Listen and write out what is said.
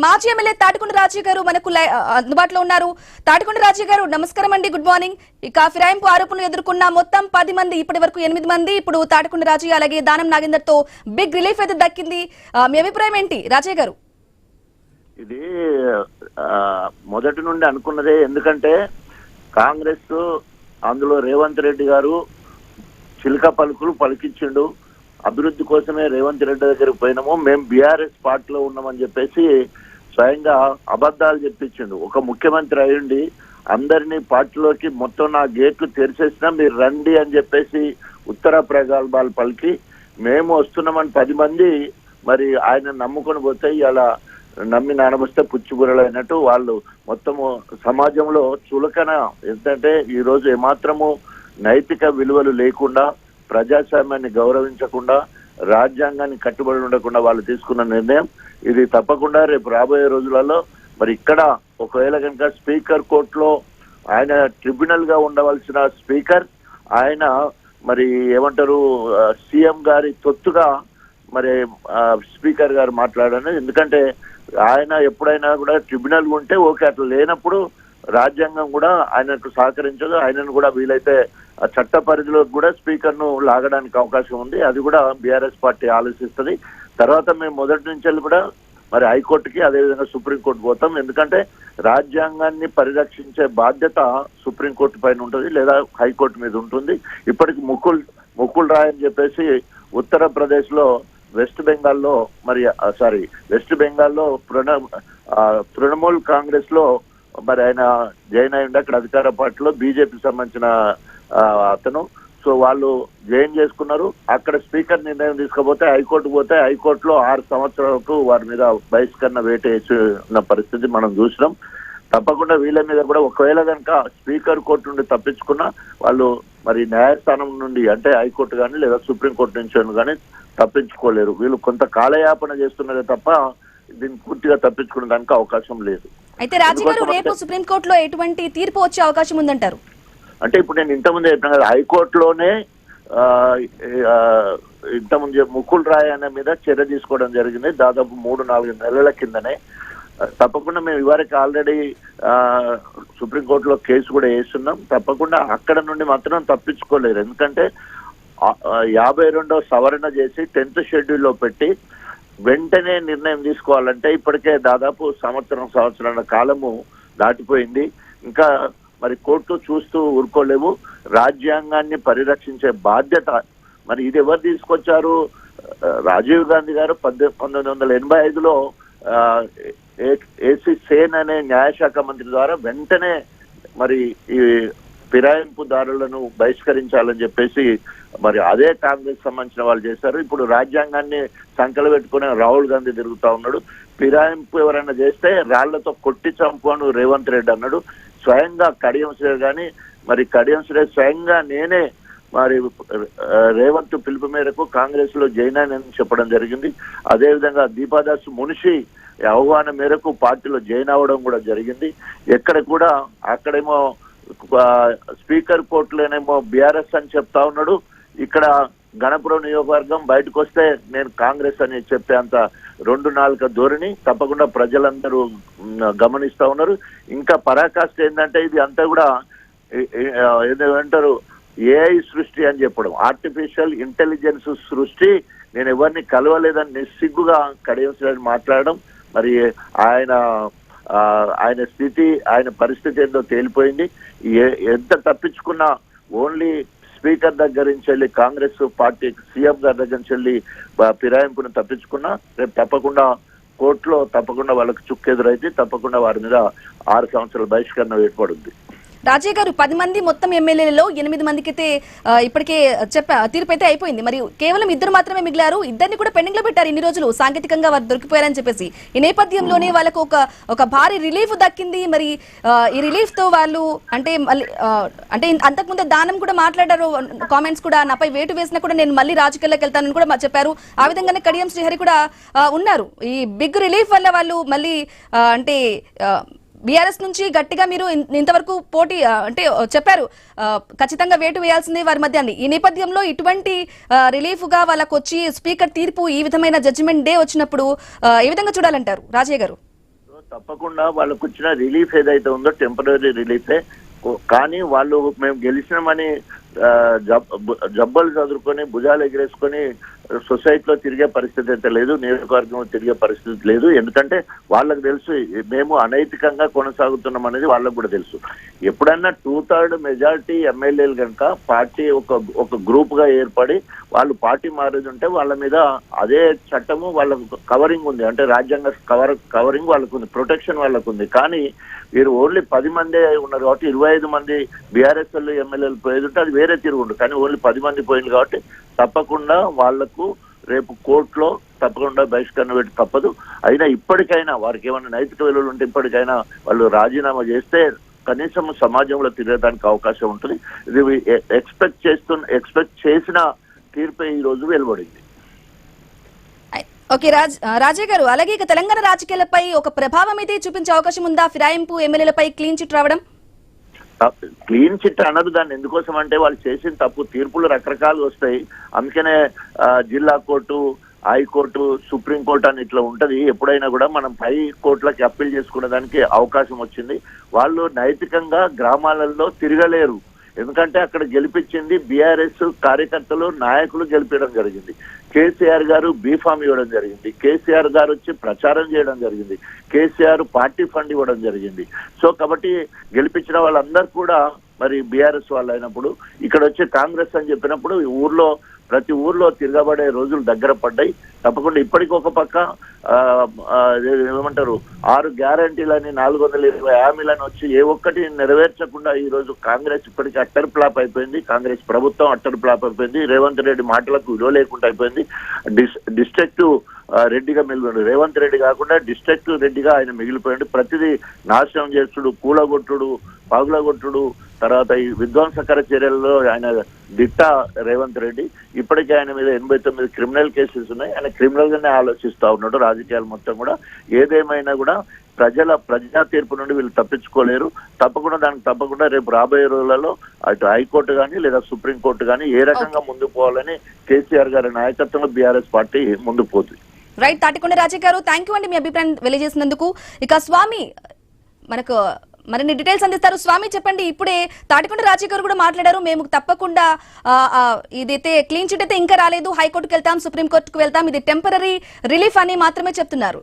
మాజీ ఎమ్మెల్యే తాటికొండ రాజయ్య గారు మనకు అందుబాటులో ఉన్నారు. తాటికొండ రాజయ్య గారు నమస్కారం అండి, గుడ్ మార్నింగ్. ఇక ఫిరాయింపు ఆరోపణలు ఎదుర్కొన్న మొత్తం 10 మంది, ఇప్పటి వరకు 8 మంది, ఇప్పుడు తాటికొండ రాజయ్య అలాగే దానం నాగేందర్ తో బిగ్ రిలీఫ్ అయితే దక్కింది. మీ అభిప్రాయం ఏంటి రాజయ్య గారు? ఇది మొదటి నుండి అనుకున్నదే. ఎందుకంటే కాంగ్రెస్ అందులో రేవంత్ రెడ్డి గారు చిలక పలుకులు పలికించిండు. అభివృద్ధి కోసమే రేవంత్ రెడ్డి దగ్గరికి పోయినాము, మేము బీఆర్ఎస్ పార్టీలో ఉన్నామని చెప్పేసి స్వయంగా అబద్ధాలు చెప్పించిండు. ఒక ముఖ్యమంత్రి అయ్యుండి అందరినీ పార్టీలోకి మొత్తం నా గేట్లు తెరిచేసినా మీరు రండి అని చెప్పేసి ఉత్తర ప్రగల్భాలు పలికి మేము వస్తున్నామని 10 మంది మరి ఆయన నమ్ముకొని పోతే ఇలా నమ్మి నానబస్తే పుచ్చిబురలు అయినట్టు వాళ్ళు మొత్తము సమాజంలో చులకన. ఎందుకంటే ఈ రోజు ఏమాత్రము నైతిక విలువలు లేకుండా, ప్రజాస్వామ్యాన్ని గౌరవించకుండా, రాజ్యాంగాన్ని కట్టుబడి ఉండకుండా వాళ్ళు తీసుకున్న నిర్ణయం ఇది. తప్పకుండా రేపు రాబోయే రోజులలో మరి ఇక్కడ ఒకవేళ కనుక స్పీకర్ కోర్టులో ఆయన ట్రిబ్యునల్ గా ఉండవలసిన స్పీకర్ ఆయన మరి ఏమంటారు సీఎం గారి తొత్తుగా మరి స్పీకర్ గారు మాట్లాడారు. ఎందుకంటే ఆయన ఎప్పుడైనా కూడా ట్రిబ్యునల్ ఉంటే ఓకే, అట్లా లేనప్పుడు రాజ్యాంగం కూడా ఆయనకు సహకరించదు. ఆయనను కూడా వీలైతే చట్ట పరిధిలోకి కూడా స్పీకర్ ను లాగడానికి అవకాశం ఉంది. అది కూడా బీఆర్ఎస్ పార్టీ ఆలోచిస్తుంది. తర్వాత మేము మొదటి నుంచి కూడా మరి హైకోర్టుకి అదేవిధంగా సుప్రీంకోర్టు పోతాం. ఎందుకంటే రాజ్యాంగాన్ని పరిరక్షించే బాధ్యత సుప్రీంకోర్టు పైన ఉంటుంది లేదా హైకోర్టు మీద ఉంటుంది. ఇప్పటికి ముకుల్ రాయ్ అని చెప్పేసి ఉత్తరప్రదేశ్ లో వెస్ట్ బెంగాల్లో తృణమూల్ కాంగ్రెస్ లో మరి ఆయన జాయిన్ అయ్యిండు. అక్కడ అధికార పార్టీలో బీజేపీకి సంబంధించిన అతను. సో వాళ్ళు జాయిన్ చేసుకున్నారు. అక్కడ స్పీకర్ నిర్ణయం తీసుకపోతే హైకోర్టు పోతే హైకోర్టులో 6 సంవత్సరాలకు వారి మీద బహిష్కరణ వేట వేసిన పరిస్థితి మనం చూసినాం. తప్పకుండా వీళ్ళ మీద కూడా ఒకవేళ కనుక స్పీకర్ కోర్టు నుండి తప్పించుకున్నా వాళ్ళు మరి న్యాయస్థానం నుండి అంటే హైకోర్టు కానీ లేదా సుప్రీంకోర్టు నుంచి కానీ తప్పించుకోలేరు. వీళ్ళు కొంత కాలయాపన చేస్తున్నారే తప్ప దీన్ని పూర్తిగా తప్పించుకునే దానికి అవకాశం లేదు. అయితే రాజు గారు రేపు సుప్రీంకోర్టులో ఎటువంటి తీర్పు వచ్చే అవకాశం ఉందంటారు? అంటే ఇప్పుడు నేను ఇంతకుముందు చెప్పిన కదా, హైకోర్టులోనే ఇంతకుముందు ముకుల్ రాయ్ అనే మీద చర్య తీసుకోవడం జరిగింది దాదాపు 3-4 నెలల కిందనే. తప్పకుండా మేము ఇవరకు ఆల్రెడీ సుప్రీంకోర్టులో కేసు కూడా వేస్తున్నాం. తప్పకుండా అక్కడ నుండి మాత్రం తప్పించుకోలేరు. ఎందుకంటే 52వ సవరణ చేసి 10th షెడ్యూల్లో పెట్టి వెంటనే నిర్ణయం తీసుకోవాలంటే ఇప్పటికే దాదాపు సంవత్సరాల కాలము దాటిపోయింది. ఇంకా మరి కోర్టు చూస్తూ ఊరుకోలేవు. రాజ్యాంగాన్ని పరిరక్షించే బాధ్యత మరి ఇది ఎవరు తీసుకొచ్చారు? రాజీవ్ గాంధీ గారు 1985లో ఏసీ సేన్ అనే న్యాయశాఖ మంత్రి ద్వారా వెంటనే మరి ఈ ఫిరాయింపుదారులను బహిష్కరించాలని చెప్పేసి మరి అదే కాంగ్రెస్ సంబంధించిన వాళ్ళు చేశారు. ఇప్పుడు రాజ్యాంగాన్ని సంకల పెట్టుకునే రాహుల్ గాంధీ తిరుగుతా ఉన్నాడు. ఫిరాయింపు ఎవరైనా చేస్తే రాళ్లతో కొట్టి చంపు అని రేవంత్ రెడ్డి అన్నాడు. స్వయంగా కడియం శ్రేయ్ కానీ మరి కడియం శ్రేయ్ స్వయంగా నేనే మరి రేవంత్ పిలుపు మేరకు కాంగ్రెస్ లో జాయిన్ అని చెప్పడం జరిగింది. అదేవిధంగా దీపాదాస్ మున్షి ఆహ్వానం మేరకు పార్టీలో జాయిన్ అవ్వడం కూడా జరిగింది. ఎక్కడ కూడా అక్కడేమో స్పీకర్ కోర్టులోనేమో బీఆర్ఎస్ అని చెప్తా ఉన్నాడు. ఇక్కడ గణపురం నియోజకవర్గం బయటకు వస్తే నేను కాంగ్రెస్ అని చెప్పే అంత 2 నాలుక ధోరణి తప్పకుండా ప్రజలందరూ గమనిస్తా ఉన్నారు. ఇంకా పరాకాష్ట ఏంటంటే ఇది అంతా కూడా ఏమంటారు ఏఐ సృష్టి అని చెప్పడం, ఆర్టిఫిషియల్ ఇంటెలిజెన్స్ సృష్టి. నేను ఎవరిని కలవలేదని నిస్సిగ్గుగా కడియం మాట్లాడడం. మరి ఆయన స్థితి ఆయన పరిస్థితి ఏందో తేలిపోయింది. ఎంత తప్పించుకున్నా ఓన్లీ స్పీకర్ దగ్గర నుంచి వెళ్ళి కాంగ్రెస్ పార్టీ సీఎం గారి దగ్గర నుంచి వెళ్ళి ఫిరాయింపును తప్పించుకున్నా రేపు తప్పకుండా కోర్టులో తప్పకుండా వాళ్ళకి చుక్కెదురైతే తప్పకుండా వారి మీద 6 సంవత్సరాల బహిష్కరణ ఏర్పడుద్ది. రాజయ్య గారు 10 మంది మొత్తం ఎమ్మెల్యేలలో 8 మందికి అయితే ఇప్పటికే తీర్పు అయితే అయిపోయింది. మరి కేవలం 2 మాత్రమే మిగిలారు. 2ని కూడా పెండింగ్ లో పెట్టారు ఇన్ని రోజులు, సాంకేతికంగా వారు దొరికిపోయారని చెప్పేసి. ఈ నేపథ్యంలోనే వాళ్ళకు ఒక భారీ రిలీఫ్ దక్కింది. మరి ఈ రిలీఫ్ తో వాళ్ళు అంటే మళ్ళీ అంటే అంతకుముందే దానం కూడా మాట్లాడారు, కామెంట్స్ కూడా నాపై వేటు వేసినా కూడా నేను మళ్ళీ రాజకీయాల్లోకి వెళ్తానని కూడా చెప్పారు. ఆ విధంగానే కడియం శ్రీహరి కూడా ఉన్నారు. ఈ బిగ్ రిలీఫ్ వల్ల వాళ్ళు మళ్ళీ అంటే బీఆర్ఎస్ నుంచి గట్టిగా మీరు ఇంతవరకు పోటీ అంటే చెప్పారు ఖచ్చితంగా వేటు వేయాల్సిందే వారి మధ్య. ఈ నేపథ్యంలో ఇటువంటి రిలీఫ్ గా వాళ్ళకు వచ్చి స్పీకర్ తీర్పు ఈ విధమైన జడ్జిమెంట్ డే వచ్చినప్పుడు ఏ విధంగా చూడాలంటారు రాజయ్య గారు? తప్పకుండా వాళ్ళకు వచ్చిన రిలీఫ్ ఏదైతే ఉందో టెంపరీ రిలీఫే. కానీ వాళ్ళు మేము గెలిచినామని జబ్బలు చదువుకొని భుజాలు ఎగిరేసుకొని సొసైటీలో తిరిగే పరిస్థితి అయితే లేదు, నియోజకవర్గంలో తిరిగే పరిస్థితి లేదు. ఎందుకంటే వాళ్ళకు తెలుసు మేము అనైతికంగా కొనసాగుతున్నాం అనేది వాళ్ళకు కూడా తెలుసు. ఎప్పుడన్నా 2/3 మెజారిటీ ఎమ్మెల్యేలు కనుక పార్టీ ఒక గ్రూప్ గా ఏర్పడి వాళ్ళు పార్టీ మారేది ఉంటే వాళ్ళ మీద అదే చట్టము వాళ్ళకు కవరింగ్ ఉంది, అంటే రాజ్యాంగ కవరింగ్ వాళ్ళకు ఉంది, ప్రొటెక్షన్ వాళ్ళకు ఉంది. కానీ వీరు ఓన్లీ 10 మందే ఉన్నారు కాబట్టి 25 మంది బీఆర్ఎస్ ఎమ్మెల్యేలు పోయేది ఉంటే అది వేరే తిరుగుండు. కానీ ఓన్లీ 10 మంది పోయింది కాబట్టి తప్పకుండా వాళ్లకు రేపు కోర్టులో తప్పకుండా బహిష్కరణ పెట్టి తప్పదు. అయినా ఇప్పటికైనా వారికి ఏమైనా నైతిక విలువలు ఉంటే ఇప్పటికైనా వాళ్ళు రాజీనామా చేస్తే కనీసం సమాజంలో తిరగడానికి అవకాశం ఉంటుంది. ఇది ఎక్స్పెక్ట్ చేసిన తీర్పే ఈ రోజు వెలువడింది. ఓకే రాజయ్య గారు, అలాగే ఇక తెలంగాణ రాజకీయాలపై ఒక ప్రభావం అయితే చూపించే అవకాశం ఉందా ఫిరాయింపు ఎమ్మెల్యేలపై క్లీన్ చిట్ రావడం? క్లీన్ చిట్ అనదు దాన్ని. ఎందుకోసం అంటే వాళ్ళు చేసిన తప్పు తీర్పులు రకరకాలు వస్తాయి. అందుకనే జిల్లా కోర్టు, హైకోర్టు, సుప్రీంకోర్టు అని ఇట్లా ఉంటది. ఎప్పుడైనా కూడా మనం పై కోర్టులకి అప్పీల్ చేసుకునే దానికి అవకాశం వచ్చింది. వాళ్ళు నైతికంగా గ్రామాలలో తిరగలేరు. ఎందుకంటే అక్కడ గెలిపించింది బీఆర్ఎస్ కార్యకర్తలు, నాయకులు గెలిపించడం జరిగింది. కేసీఆర్ గారు బీఫామ్ ఇవ్వడం జరిగింది, కేసీఆర్ గారు వచ్చి ప్రచారం చేయడం జరిగింది, కేసీఆర్ పార్టీ ఫండ్ ఇవ్వడం జరిగింది. సో కాబట్టి గెలిపించిన వాళ్ళందరూ కూడా మరి బీఆర్ఎస్ వాళ్ళు అయినప్పుడు ఇక్కడ వచ్చి కాంగ్రెస్ అని చెప్పినప్పుడు ప్రతి ఊర్లో తిరగబడే రోజులు దగ్గర పడ్డాయి. తప్పకుండా ఇప్పటికి ఒక పక్క ఏమంటారు 6 గ్యారంటీలని 420 హామీలని వచ్చి ఏ ఒక్కటి నెరవేర్చకుండా ఈ రోజు కాంగ్రెస్ ఇప్పటికీ అట్టర్ ఫ్లాప్ అయిపోయింది. కాంగ్రెస్ ప్రభుత్వం అట్టర్ ఫ్లాప్ అయిపోయింది. రేవంత్ రెడ్డి మాటలకు విలువ లేకుండా అయిపోయింది. డిస్ట్రిక్ట్ రెడ్డిగా మిగిలిపోయాడు. రేవంత్ రెడ్డి కాకుండా డిస్ట్రిక్ట్ రెడ్డిగా ఆయన మిగిలిపోయాడు. ప్రతిదీ నాశనం చేసుడు, కూలగొట్టుడు, పగులగొట్టుడు, తర్వాత ఈ విధ్వంసకర చర్యల్లో ఆయన దిట్ట రేవంత్ రెడ్డి. ఇప్పటికే ఆయన మీద 89 క్రిమినల్ కేసెస్ ఉన్నాయి. ఆయన క్రిమినల్ గానే ఆలోచిస్తా ఉన్నాడు. రాజకీయాలు మొత్తం కూడా ఏదేమైనా కూడా ప్రజా తీర్పు నుండి వీళ్ళు తప్పించుకోలేరు. తప్పకుండా రేపు రాబోయే రోజులలో అటు హైకోర్టు కానీ లేదా సుప్రీంకోర్టు కానీ ఏ రకంగా ముందుకు పోవాలని కేసీఆర్ గారి నాయకత్వంలో బీఆర్ఎస్ పార్టీ ముందుకు పోతుంది. రైట్, తాటికొండ రాజయ్య గారు, థ్యాంక్ యూ అండి మీ అభిప్రాయం తెలియజేసినందుకు. ఇక స్వామి మనకు మరిన్ని డీటెయిల్స్ అందిస్తారు. స్వామి చెప్పండి, ఇప్పుడే తాటికొండ రాజయ్య గారు కూడా మాట్లాడారు, మేము తప్పకుండా ఇదైతే క్లీన్ చిట్ అయితే ఇంకా రాలేదు, హైకోర్టుకు వెళ్తాం, సుప్రీంకోర్టుకు వెళ్తాం, ఇది టెంపరరీ రిలీఫ్ అని మాత్రమే చెప్తున్నారు.